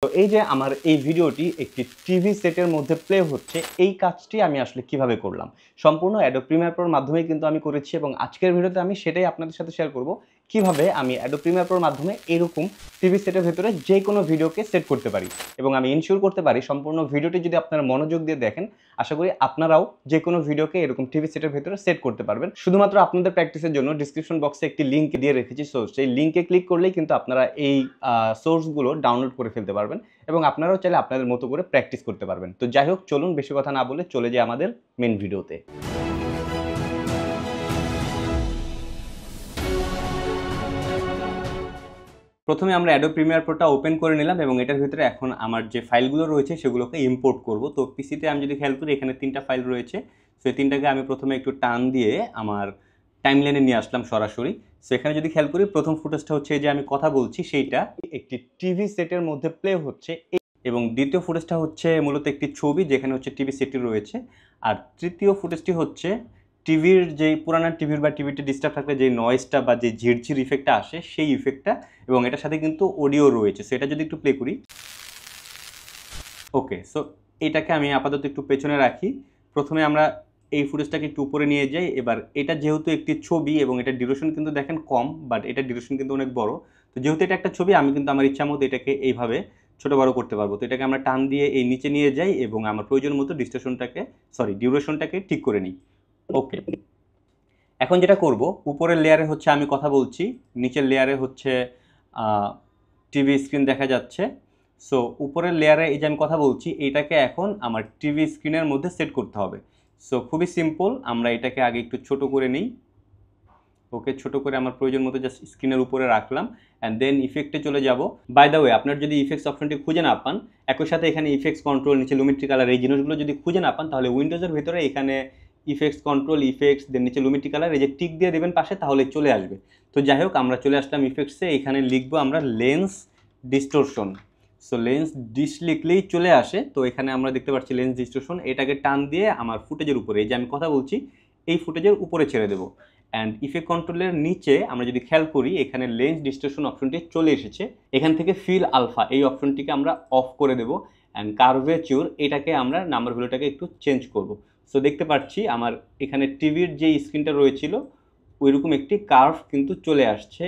তো এই যে আমার এই ভিডিওটি একটি টিভি সেটের মধ্যে প্লে হচ্ছে, এই কাজটি আমি আসলে কিভাবে করলাম সম্পূর্ণ অ্যাডোব প্রিমিয়ার প্রোর মাধ্যমেই কিন্তু আমি করেছি এবং আজকের ভিডিওতে আমি সেটাই আপনাদের সাথে শেয়ার করব কিভাবে আমি অ্যাডোব প্রিমিয়ার প্রোর মাধ্যমে এরকম টিভি সেটের ভেতরে যে কোনো ভিডিওকে সেট করতে পারি এবং আমি ইনশিওর করতে পারি সম্পূর্ণ ভিডিওটি যদি আপনারা মনোযোগ দিয়ে দেখেন আশা করি আপনারাও যে কোনো ভিডিওকে এরকম টিভি সেটের ভেতরে সেট করতে পারবেন। শুধুমাত্র আপনাদের প্র্যাকটিসের জন্য ডিসক্রিপশন বক্সে একটি লিঙ্ক দিয়ে রেখেছি, সো সেই লিঙ্কে ক্লিক করলেই কিন্তু আপনারা এই সোর্সগুলো ডাউনলোড করে ফেলতে পারবেন এবং আপনারাও চাইলে আপনাদের মতো করে প্র্যাকটিস করতে পারবেন। তো যাই হোক, চলুন বেশি কথা না বলে চলে যাই আমাদের মেন ভিডিওতে। প্রথমে আমরা অ্যাডোব প্রিমিয়ার প্রোটা ওপেন করে নিলাম এবং এটার ভিতরে এখন আমার যে ফাইলগুলো রয়েছে সেগুলোকে ইম্পোর্ট করব। তো পিসিতে আমি যদি খেয়াল করি এখানে 3টা ফাইল রয়েছে, সো এই 3টাকে আমি প্রথমে একটু টান দিয়ে আমার টাইমলাইনে নিয়ে আসলাম সরাসরি। সো এখানে যদি খেয়াল করি প্রথম ফুটেজটা হচ্ছে যে আমি কথা বলছি সেইটা একটি টিভি সেটের মধ্যে প্লে হচ্ছে, এবং দ্বিতীয় ফুটেজটা হচ্ছে মূলত একটি ছবি যেখানে হচ্ছে টিভি সেটটি রয়েছে, আর তৃতীয় ফুটেজটি হচ্ছে টিভির যে পুরানা টিভির বা টিভিতে ডিস্টার্ব থাকলে যে নয়েজটা বা যে ঝিরঝির ইফেক্টটা আসে সেই ইফেক্টটা, এবং এটার সাথে কিন্তু অডিও রয়েছে। সো এটা যদি একটু প্লে করি, ওকে, সো এটাকে আমি আপাতত একটু পেছনে রাখি। প্রথমে আমরা এই ফুটেজটাকে একটু উপরে নিয়ে যাই। এবার এটা যেহেতু একটি ছবি এবং এটা ডিউরেশন কিন্তু দেখেন কম, বাট এটা ডিউরেশন কিন্তু অনেক বড়। তো যেহেতু এটা একটা ছবি আমি কিন্তু আমার ইচ্ছা মতো এটাকে এইভাবে ছোটো বড়ো করতে পারবো। তো এটাকে আমরা টান দিয়ে এই নিচে নিয়ে যাই এবং আমার প্রয়োজন মতো ডিউরেশনটাকে ঠিক করে নিই। ওকে, এখন যেটা করব, উপরের লেয়ারে হচ্ছে আমি কথা বলছি, নিচের লেয়ারে হচ্ছে টিভি স্ক্রিন দেখা যাচ্ছে। সো উপরের লেয়ারে এই যে আমি কথা বলছি এইটাকে এখন আমার টিভি স্ক্রিনের মধ্যে সেট করতে হবে। সো খুবই সিম্পল, আমরা এটাকে আগে একটু ছোট করে নিই। ওকে, ছোট করে আমার প্রয়োজন মতো জাস্ট স্ক্রিনের উপরে রাখলাম অ্যান্ড দেন ইফেক্টে চলে যাব। বাই দ্য ওয়ে, আপনার যদি ইফেক্টস অপশনটি খুঁজে না পান, একই সাথে এখানে ইফেক্টস কন্ট্রোল, নিচে লুমিট্রি কালার, এই জিনিসগুলো যদি খুঁজে না পান তাহলে উইন্ডোজের ভিতরে এখানে ইফেক্টস কন্ট্রোল, ইফেক্টস, দেন নিচে লুমিট্রি কালার, এই যে টিক দিয়ে দেবেন পাশে, তাহলে চলে আসবে। তো যাই হোক, আমরা চলে আসলাম ইফেক্টসে, এখানে লিখবো আমরা লেন্স ডিস্টোরশন। সো লেন্স ডিস লিখলেই চলে আসে। তো এখানে আমরা দেখতে পাচ্ছি লেন্স ডিস্টোরশন, এটাকে টান দিয়ে আমার ফুটেজের উপরে, এই যে আমি কথা বলছি এই ফুটেজের উপরে ছেড়ে দেবো। অ্যান্ড ইফেক্ট কন্ট্রোলের নিচে আমরা যদি খেয়াল করি এখানে লেন্স ডিস্টোরশন অপশনটি চলে এসেছে। এখান থেকে ফিল আলফা এই অপশনটিকে আমরা অফ করে দেবো অ্যান্ড কার্ভেচার এটাকে আমরা নাম্বার ভ্যালুটাকে একটু চেঞ্জ করব। সো দেখতে পাচ্ছি আমার এখানে টিভির যে স্ক্রিনটা রয়েছিল ওইরকম একটি কার্ভ কিন্তু চলে আসছে।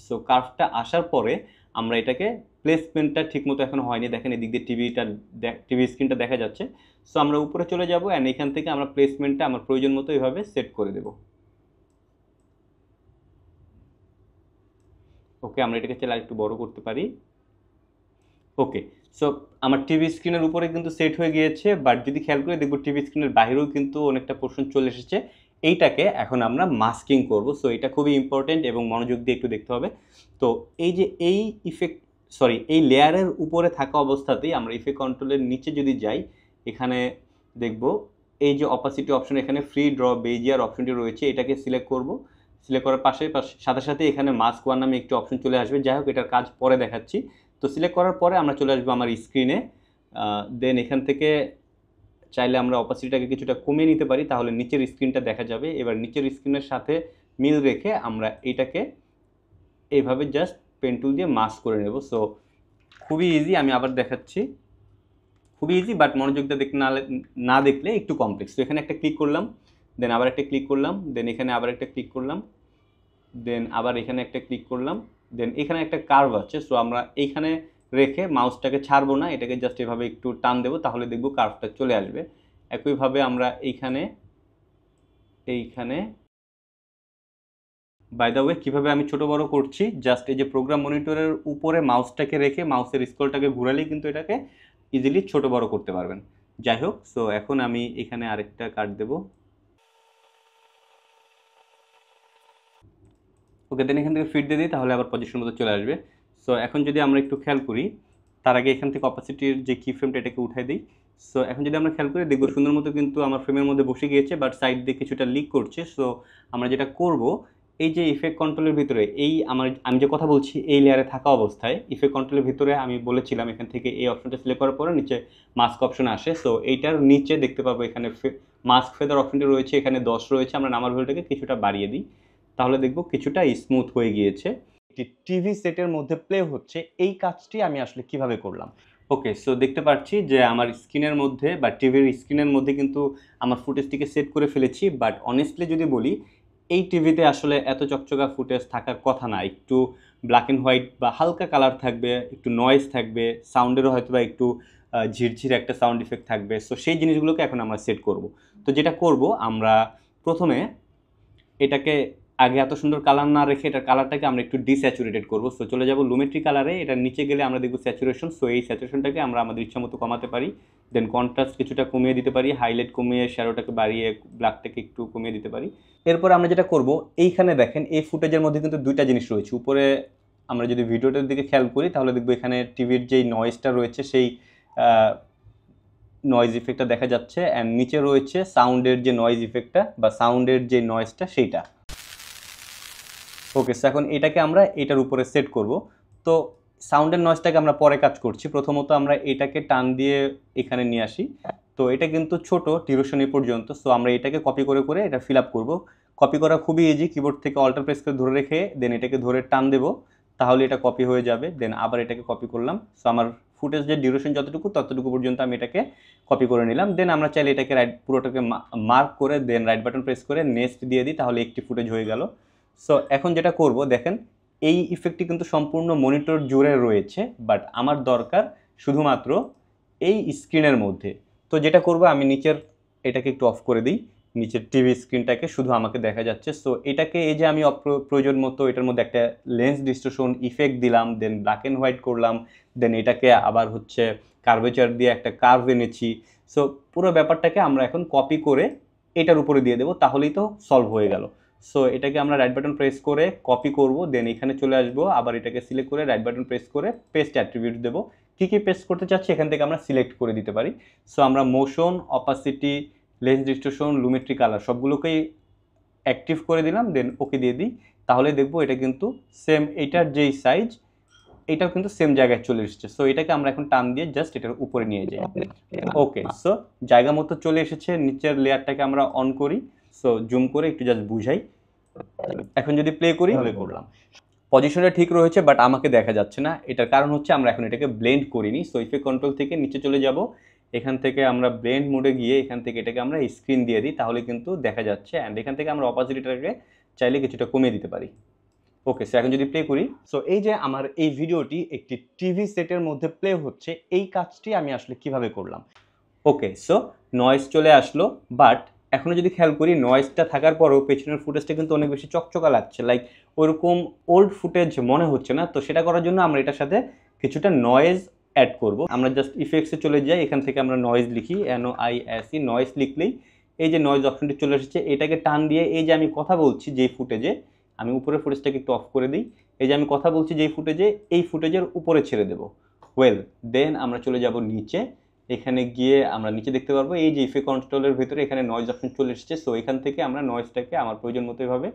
সো কার্ভটা আসার পরে আমরা এটাকে প্লেসমেন্টটা ঠিকমতো এখন হয়নি, দেখেন এদিক দিয়ে টিভি স্ক্রিনটা দেখা যাচ্ছে। সো আমরা উপরে চলে যাব অ্যান্ড এখান থেকে আমরা প্লেসমেন্টটা আমার প্রয়োজন মতো এইভাবে সেট করে দেবো। ওকে, আমরা এটাকে চাইলে আরেকটু বড় করতে পারি। ওকে, সো আমার টিভি স্ক্রিনের উপরে কিন্তু সেট হয়ে গিয়েছে, বাট যদি খেয়াল করে দেখব টিভি স্ক্রিনের বাইরেও কিন্তু অনেকটা পোর্শন চলে এসেছে। এইটাকে এখন আমরা মাস্কিং করব। সো এটা খুবই ইম্পর্টেন্ট এবং মনোযোগ দিয়ে একটু দেখতে হবে। তো এই যে এই লেয়ারের উপরে থাকা অবস্থাতেই আমরা ইফেক্ট কন্ট্রোলের নিচে যদি যাই, এখানে দেখব এই যে অপাসিটি অপশন, এখানে ফ্রি ড্র বেজিয়ার অপশনটি রয়েছে, এটাকে সিলেক্ট করব। সিলেক্ট করার সাথে সাথে এখানে মাস্ক ওয়ান নামে একটি অপশন চলে আসবে। যাই হোক, এটার কাজ পরে দেখাচ্ছি। তো সিলেক্ট করার পরে আমরা চলে আসবো আমার স্ক্রিনে। দেন এখান থেকে চাইলে আমরা অপাসিটিটাকে কিছুটা কমিয়ে নিতে পারি, তাহলে নিচের স্ক্রিনটা দেখা যাবে। এবার নিচের স্ক্রিনের সাথে মিল রেখে আমরা এইটাকে এইভাবে জাস্ট পেন টুল দিয়ে মাস্ক করে নেব। সো খুবই ইজি, আমি আবার দেখাচ্ছি। খুবই ইজি, বাট মনোযোগ দিয়ে না দেখলে একটু কমপ্লেক্স। তো এখানে একটা ক্লিক করলাম, দেন আবার একটা ক্লিক করলাম, দেন এখানে আবার একটা ক্লিক করলাম, দেন আবার এখানে একটা ক্লিক করলাম, দেন এখানে একটা কার্ভ আছে। সো আমরা এইখানে রেখে মাউসটাকে ছাড়বো না, এটাকে জাস্ট এভাবে একটু টান দেবো, তাহলে দেখবো কার্ভটা চলে আসবে। একইভাবে আমরা এইখানে বাই দ্য ওয়ে কীভাবে আমি ছোটো বড়ো করছি, জাস্ট এই যে প্রোগ্রাম মনিটরের উপরে মাউসটাকে রেখে মাউসের স্ক্রলটাকে ঘুরালেই কিন্তু এটাকে ইজিলি ছোটো বড়ো করতে পারবেন। যাই হোক, সো এখন আমি এখানে আরেকটা কাট দেবো। ওকে, দেন এখান থেকে ফিট দিয়ে দিই, তাহলে আবার পজিশন মতো চলে আসবে। সো এখন যদি আমরা একটু খেয়াল করি, তার আগে এখান থেকে অপাসিটির যে কি ফ্রেমটা এটাকে উঠাই দিই। সো এখন যদি আমরা খেয়াল করি দেখবো সুন্দর মতো কিন্তু আমার ফ্রেমের মধ্যে বসে গিয়েছে, বাট সাইড দিয়ে কিছুটা লিক করছে। সো আমরা যেটা করব, এই যে ইফেক্ট কন্ট্রোলের ভিতরে আমি যে কথা বলছি এই লেয়ারে থাকা অবস্থায় ইফেক্ট কন্ট্রোলের ভিতরে আমি বলেছিলাম এখান থেকে এই অপশনটা সিলেক্ট করার পরে নিচে মাস্ক অপশন আসে। সো এইটার নিচে দেখতে পাবো এখানে মাস্ক ফেদার অপশনটি রয়েছে, এখানে 10 রয়েছে। আমরা নাম্বার ভ্যালুটাকে কিছুটা বাড়িয়ে দিই, তাহলে দেখব কিছুটা স্মুথ হয়ে গিয়েছে। একটি টিভি সেটের মধ্যে প্লে হচ্ছে, এই কাজটি আমি আসলে কিভাবে করলাম। ওকে, সো দেখতে পাচ্ছি যে আমার স্ক্রিনের মধ্যে বা টিভির স্ক্রিনের মধ্যে কিন্তু আমার ফুটেজটিকে সেট করে ফেলেছি। বাট অনেস্টলি যদি বলি, এই টিভিতে আসলে এত চকচকা ফুটেজ থাকার কথা না। একটু ব্ল্যাক অ্যান্ড হোয়াইট বা হালকা কালার থাকবে, একটু নয়েজ থাকবে, সাউন্ডেরও হয়তো বা একটু ঝিরঝির একটা সাউন্ড ইফেক্ট থাকবে। সো সেই জিনিসগুলোকে এখন আমরা সেট করব। তো যেটা করব, আমরা প্রথমে এটাকে আগে এত সুন্দর কালার না রেখে এটার কালারটাকে আমরা একটু ডিস্যাচুরেটেড করবো। সো চলে যাব লুমেট্রি কালারে, এটার নিচে গেলে আমরা দেখব স্যাচুরেশন। সো এই স্যাচুরেশনটাকে আমরা আমাদের ইচ্ছা মতো কমাতে পারি, দেন কন্ট্রাস্ট কিছুটা কমিয়ে দিতে পারি, হাইলাইট কমিয়ে শ্যাডোটাকে বাড়িয়ে ব্ল্যাকটাকে একটু কমিয়ে দিতে পারি। এরপর আমরা যেটা করব, এইখানে দেখেন এই ফুটেজের মধ্যে কিন্তু দুইটা জিনিস রয়েছে। উপরে আমরা যদি ভিডিওটার দিকে খেয়াল করি তাহলে দেখবো এখানে টিভির যেই নয়েজটা রয়েছে সেই নয়েজ ইফেক্টটা দেখা যাচ্ছে, অ্যান্ড নিচে রয়েছে সাউন্ডের যে নয়েজ ইফেক্টটা বা সাউন্ডের যে নয়েজটা সেইটা। ওকে, সো এখন এটাকে আমরা এটার উপরে সেট করব। তো সাউন্ডের নয়েজটাকে আমরা পরে কাজ করছি। প্রথমত আমরা এটাকে টান দিয়ে এখানে নিয়ে আসি। তো এটা কিন্তু ছোট ডিউরেশন এই পর্যন্ত। সো আমরা এটাকে কপি করে করে এটা ফিল আপ করবো। কপি করা খুবই ইজি, কিবোর্ড থেকে অল্টার প্রেস করে ধরে রেখে দেন এটাকে ধরে টান দেবো, তাহলে এটা কপি হয়ে যাবে। দেন আবার এটাকে কপি করলাম। সো আমার ফুটেজের ডিউরেশন যতটুকু ততটুকু পর্যন্ত আমি এটাকে কপি করে নিলাম। দেন আমরা চাইলে এটাকে পুরোটাকে মার্ক করে দেন রাইট বাটন প্রেস করে নেক্সট দিয়ে দিই, তাহলে একটি ফুটেজ হয়ে গেল। সো এখন যেটা করব, দেখেন এই ইফেক্টটি কিন্তু সম্পূর্ণ মনিটর জুড়ে রয়েছে, বাট আমার দরকার শুধুমাত্র এই স্ক্রিনের মধ্যে। তো যেটা করব, আমি নিচের এটাকে একটু অফ করে দিই, নিচের টিভি স্ক্রিনটাকে শুধু আমাকে দেখা যাচ্ছে। সো এটাকে এই যে আমি প্রয়োজন মতো এটার মধ্যে একটা লেন্স ডিস্টোরশন ইফেক্ট দিলাম, দেন ব্ল্যাক অ্যান্ড হোয়াইট করলাম, দেন এটাকে আবার হচ্ছে কার্ভেচার দিয়ে একটা কার্ভ এনেছি। সো পুরো ব্যাপারটাকে আমরা এখন কপি করে এটার উপরে দিয়ে দেবো, তাহলেই তো সলভ হয়ে গেল। সো এটাকে আমরা রাইট বাটন প্রেস করে কপি করব, দেন এখানে চলে আসবো, আবার এটাকে সিলেক্ট করে রাইট বাটন প্রেস করে পেস্ট অ্যাট্রিবিউট দেবো। কী কী পেস্ট করতে চাচ্ছি এখান থেকে আমরা সিলেক্ট করে দিতে পারি। সো আমরা motion, opacity, lens distortion, Lumetri colour সবগুলোকেই অ্যাক্টিভ করে দিলাম, দেন ওকে দিয়ে দিই। তাহলে দেখবো এটা কিন্তু সেম, এটার যেই সাইজ এটাও কিন্তু সেম জায়গায় চলে এসেছে। সো এটাকে আমরা এখন টান দিয়ে জাস্ট এটার উপরে নিয়ে যাই। ওকে, সো জায়গা মতো চলে এসেছে। নিচের লেয়ারটাকে আমরা অন করি। সো জুম করে একটু জাস্ট বুঝাই। এখন যদি প্লে করি তাহলে করলাম, পজিশনটা ঠিক রয়েছে বাট আমাকে দেখা যাচ্ছে না। এটার কারণ হচ্ছে আমরা এখন এটাকে ব্লেন্ড করিনি। সো ইফেক্ট কন্ট্রোল থেকে নিচে চলে যাব, এখান থেকে আমরা ব্লেন্ড মোডে গিয়ে এখান থেকে এটাকে আমরা স্ক্রিন দিয়ে দিই, তাহলে কিন্তু দেখা যাচ্ছে। অ্যান্ড এখান থেকে আমরা অপাসিটিটাকে চাইলে কিছুটা কমিয়ে দিতে পারি। ওকে, সো এখন যদি প্লে করি, সো এই যে আমার এই ভিডিওটি একটি টিভি সেটের মধ্যে প্লে হচ্ছে, এই কাজটি আমি আসলে কিভাবে করলাম। ওকে, সো নয়েজ চলে আসলো, বাট এখনও যদি খেয়াল করি নয়েজটা থাকার পরেও পেছনের ফুটেজটা কিন্তু অনেক বেশি চকচকা লাগছে, লাইক ওরকম ওল্ড ফুটেজ মনে হচ্ছে না। তো সেটা করার জন্য আমরা এটার সাথে কিছুটা নয়েজ অ্যাড করব। আমরা জাস্ট ইফেক্টসে চলে যাই, এখান থেকে আমরা নয়েজ লিখি, NOISE, নয়েজ লিখলেই এই যে নয়েজ অপশনটি চলে এসেছে। এটাকে টান দিয়ে এই যে আমি কথা বলছি যেই ফুটেজে, আমি উপরে ফুটেজটাকে একটু অফ করে দিই, এই যে আমি কথা বলছি যেই ফুটেজে, এই ফুটেজের উপরে ছেড়ে দেবো। ওয়েল, দেন আমরা চলে যাব নিচে, এখানে গিয়ে আমরা নিচে দেখতে পারবো এই যে ইফেক্ট কন্ট্রোলের ভিতরে এখানে নয়েজ অপশন চলে এসেছে। সো এখান থেকে আমরা নয়েজটাকে আমার প্রয়োজন মতো এভাবে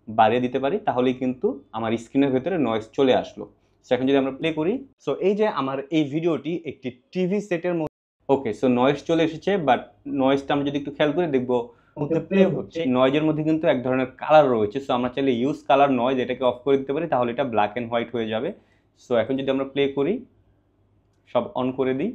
বাড়িয়ে দিতে পারি, তাহলেই কিন্তু আমার স্ক্রিনের ভিতরে নয়েজ চলে আসলো। সো এখন যদি আমরা প্লে করি, সো এই যে আমার এই ভিডিওটি একটি টিভি সেটের মধ্যে, ওকে, সো নয়েজ চলে এসেছে, বাট নয়েজটা আমরা যদি একটু খেয়াল করে দেখবো মধ্যে প্লে হচ্ছে, নয়েজের মধ্যে কিন্তু এক ধরনের কালার রয়েছে। সো আমরা চাইলে ইউজ কালার নয়েজ এটাকে অফ করে দিতে পারি, তাহলে এটা ব্ল্যাক অ্যান্ড হোয়াইট হয়ে যাবে। সো এখন যদি আমরা প্লে করি, সব অন করে দিই,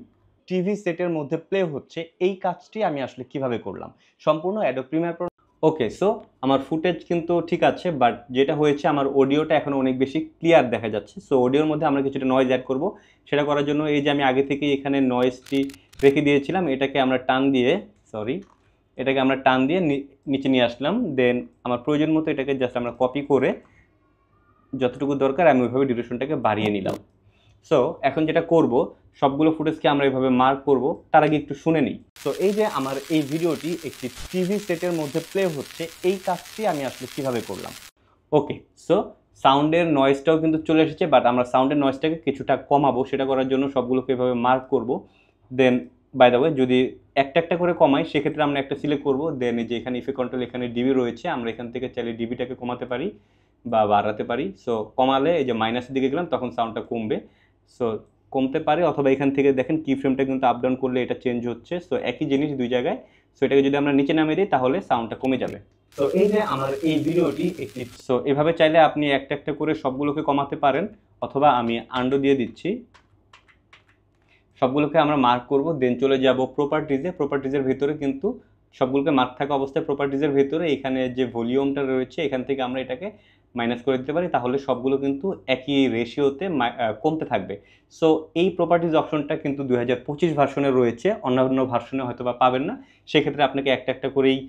টিভি সেটের মধ্যে প্লে হচ্ছে, এই কাজটি আমি আসলে কিভাবে করলাম সম্পূর্ণ অ্যাডোব প্রিমিয়ার প্রো। ওকে, সো আমার ফুটেজ কিন্তু ঠিক আছে, বাট যেটা হয়েছে আমার অডিওটা এখন অনেক বেশি ক্লিয়ার দেখা যাচ্ছে। সো অডিওর মধ্যে আমরা কিছুটা নয়েজ অ্যাড করব। সেটা করার জন্য এই যে আমি আগে থেকেই এখানে নয়েজটি রেখে দিয়েছিলাম, এটাকে আমরা টান দিয়ে নিচে নিয়ে আসলাম। দেন আমার প্রয়োজন মতো এটাকে জাস্ট আমরা কপি করে যতটুকু দরকার আমি ওইভাবে ডিউরেশনটাকে বাড়িয়ে নিলাম। সো এখন যেটা করব, সবগুলো ফুটেজকে আমরা এইভাবে মার্ক করব, তার আগে একটু শুনে নিই। তো এই যে আমার এই ভিডিওটি একটি টিভি সেটের মধ্যে প্লে হচ্ছে, এই কাজটি আমি আসলে কিভাবে করলাম। ওকে, সো সাউন্ডের নয়েজটাও কিন্তু চলে এসেছে, বাট আমরা সাউন্ডের নয়েজটাকে কিছুটা কমাবো। সেটা করার জন্য সবগুলোকে এভাবে মার্ক করব। দেন বাই দ্য ওয়ে, যদি একটা একটা করে কমাই সেক্ষেত্রে আমরা একটা সিলেক্ট করব। দেন এই যে এখানে ইফেক্ট কন্ট্রোল, এখানে ডিবি রয়েছে, আমরা এখান থেকে চাইলে ডিবিটাকে কমাতে পারি বা বাড়াতে পারি। সো কমালে এই যে মাইনাসের দিকে গেলাম তখন সাউন্ডটা কমবে। সো কমতে পারে, অথবা এখান থেকে দেখেন কি ফ্রেমটা কিন্তু আপ ডাউন করলে এটা চেঞ্জ হচ্ছে। সো একই জিনিস দুই জায়গায়। সো এটাকে যদি আমরা নিচে নামিয়ে দিই তাহলে সাউন্ডটা কমে যাবে। তো এই যে আমার এই ভিডিওটি একটি, সো এভাবে চাইলে আপনি একটা একটা করে সবগুলোকে কমাতে পারেন, অথবা আমি আন্ডু দিয়ে দিচ্ছি। সবগুলোকে আমরা মার্ক করব, দেন চলে যাব প্রপার্টিজে। প্রপার্টিজের ভিতরে কিন্তু সবগুলোকে মার্ক থাকা অবস্থায় প্রপার্টিজের ভিতরে এখানে যে ভলিউমটা রয়েছে এখান থেকে আমরা এটাকে মাইনাস করে দিতে পারি, তাহলে সবগুলো কিন্তু একই রেশিওতে কমতে থাকবে। সো এই প্রপার্টিজ অপশনটা কিন্তু 2025 ভার্সনে রয়েছে, অন্যান্য ভার্সনে হয়তো বা পাবেন না। সেক্ষেত্রে আপনাকে একটা একটা করেই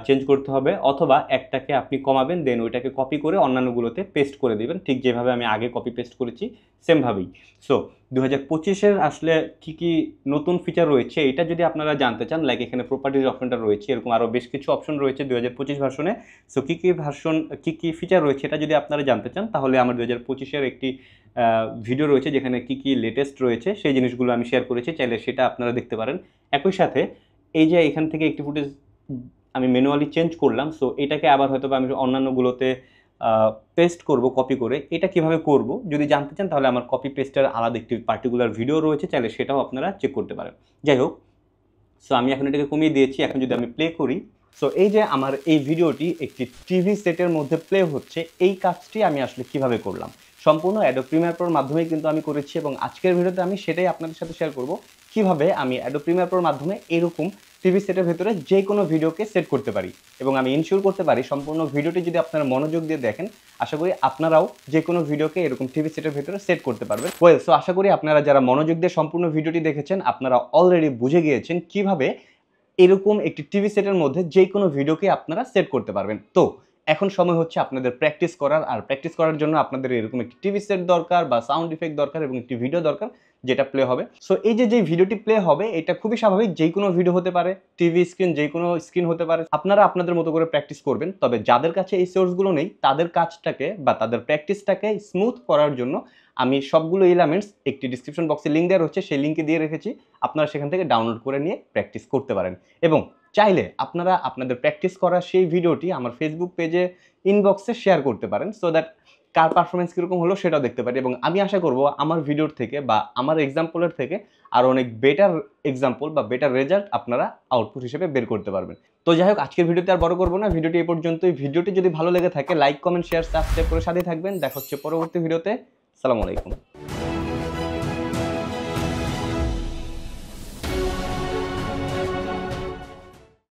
চেঞ্জ করতে হবে, অথবা একটাকে আপনি কমাবেন, দেন ওইটাকে কপি করে অন্যান্যগুলোতে পেস্ট করে দিবেন, ঠিক যেভাবে আমি আগে কপি পেস্ট করেছি সেমভাবেই। সো 2025-এর আসলে কি কি নতুন ফিচার রয়েছে এটা যদি আপনারা জানতে চান, লাইক এখানে প্রপার্টিজ অপশনটা রয়েছে, এরকম আরও বেশ কিছু অপশন রয়েছে 2025 ভার্সনে। সো কী কী ফিচার রয়েছে এটা যদি আপনারা জানতে চান, তাহলে আমার 2025-এর একটি ভিডিও রয়েছে যেখানে কি কি লেটেস্ট রয়েছে সেই জিনিসগুলো আমি শেয়ার করেছি, চাইলে সেটা আপনারা দেখতে পারেন। একই সাথে এই যে এখান থেকে একটি ফুটেজ আমি ম্যানুয়ালি চেঞ্জ করলাম, সো এটাকে আবার হয়তো আমি অন্যান্যগুলোতে পেস্ট করব কপি করে, এটা কিভাবে করব যদি জানতে চান তাহলে আমার কপি পেস্টের আলাদা একটি পার্টিকুলার ভিডিও রয়েছে, চাইলে সেটাও আপনারা চেক করতে পারেন। যাই হোক, সো আমি এখন এটাকে কমিয়ে দিয়েছি। এখন যদি আমি প্লে করি, সো এই যে আমার এই ভিডিওটি একটি টিভি সেটের মধ্যে প্লে হচ্ছে, এই কাজটি আমি আসলে কিভাবে করলাম সম্পূর্ণ অ্যাডোব প্রিমিয়ার প্রোর মাধ্যমে কিন্তু আমি করেছি, এবং আজকের ভিডিওতে আমি সেটাই আপনাদের সাথে শেয়ার করব কিভাবে আমি অ্যাডোব প্রিমিয়ার প্রোর মাধ্যমে এরকম টিভি সেটের ভেতরে যে কোনো ভিডিওকে সেট করতে পারি, এবং আমি ইনশিওর করতে পারি সম্পূর্ণ ভিডিওটি যদি আপনারা মনোযোগ দিয়ে দেখেন, আশা করি আপনারাও যে কোনো ভিডিওকে এরকম টিভি সেটের ভেতরে সেট করতে পারবেন। ওয়েল, সো আশা করি আপনারা যারা মনোযোগ দিয়ে সম্পূর্ণ ভিডিওটি দেখেছেন আপনারা অলরেডি বুঝে গিয়েছেন কিভাবে এরকম একটি টিভি সেটের মধ্যে যে কোনো ভিডিওকে আপনারা সেট করতে পারবেন। তো এখন সময় হচ্ছে আপনাদের প্র্যাকটিস করার, আর প্র্যাকটিস করার জন্য আপনাদের এরকম একটি টিভি সেট দরকার বা সাউন্ড ইফেক্ট দরকার এবং একটি ভিডিও দরকার যেটা প্লে হবে। সো এই যে ভিডিওটি প্লে হবে এটা খুবই স্বাভাবিক, যে কোনো ভিডিও হতে পারে, টিভি স্ক্রিন যে কোনো স্ক্রিন হতে পারে। আপনারা আপনাদের মতো করে প্র্যাকটিস করবেন, তবে যাদের কাছে এই সোর্সগুলো নেই তাদের কাজটাকে বা তাদের প্র্যাকটিসটাকে স্মুথ করার জন্য আমি সবগুলো এলিমেন্টস একটি ডিসক্রিপশন বক্সে লিঙ্ক দেওয়া রয়েছে, সেই লিঙ্কে দিয়ে রেখেছি, আপনারা সেখান থেকে ডাউনলোড করে নিয়ে প্র্যাকটিস করতে পারেন। এবং চাইলে আপনারা আপনাদের প্র্যাকটিস করা সেই ভিডিওটি আমার ফেসবুক পেজে ইনবক্সে শেয়ার করতে পারেন, সো দ্যাট কার পারফরমেন্স কীরকম হলো সেটাও দেখতে পারি, এবং আমি আশা করব আমার ভিডিওর থেকে বা আমার এক্সাম্পলের থেকে আরও অনেক বেটার এক্সাম্পল বা বেটার রেজাল্ট আপনারা আউটপুট হিসেবে বের করতে পারবেন। তো যাই হোক, আজকের ভিডিওতে আর বড় করবো না, ভিডিওটি এই পর্যন্তই। ভিডিওটি যদি ভালো লেগে থাকে লাইক কমেন্ট শেয়ার সাবস্ক্রাইব করে সাথেই থাকবেন। দেখা হচ্ছে পরবর্তী ভিডিওতে। আসসালামু আলাইকুম।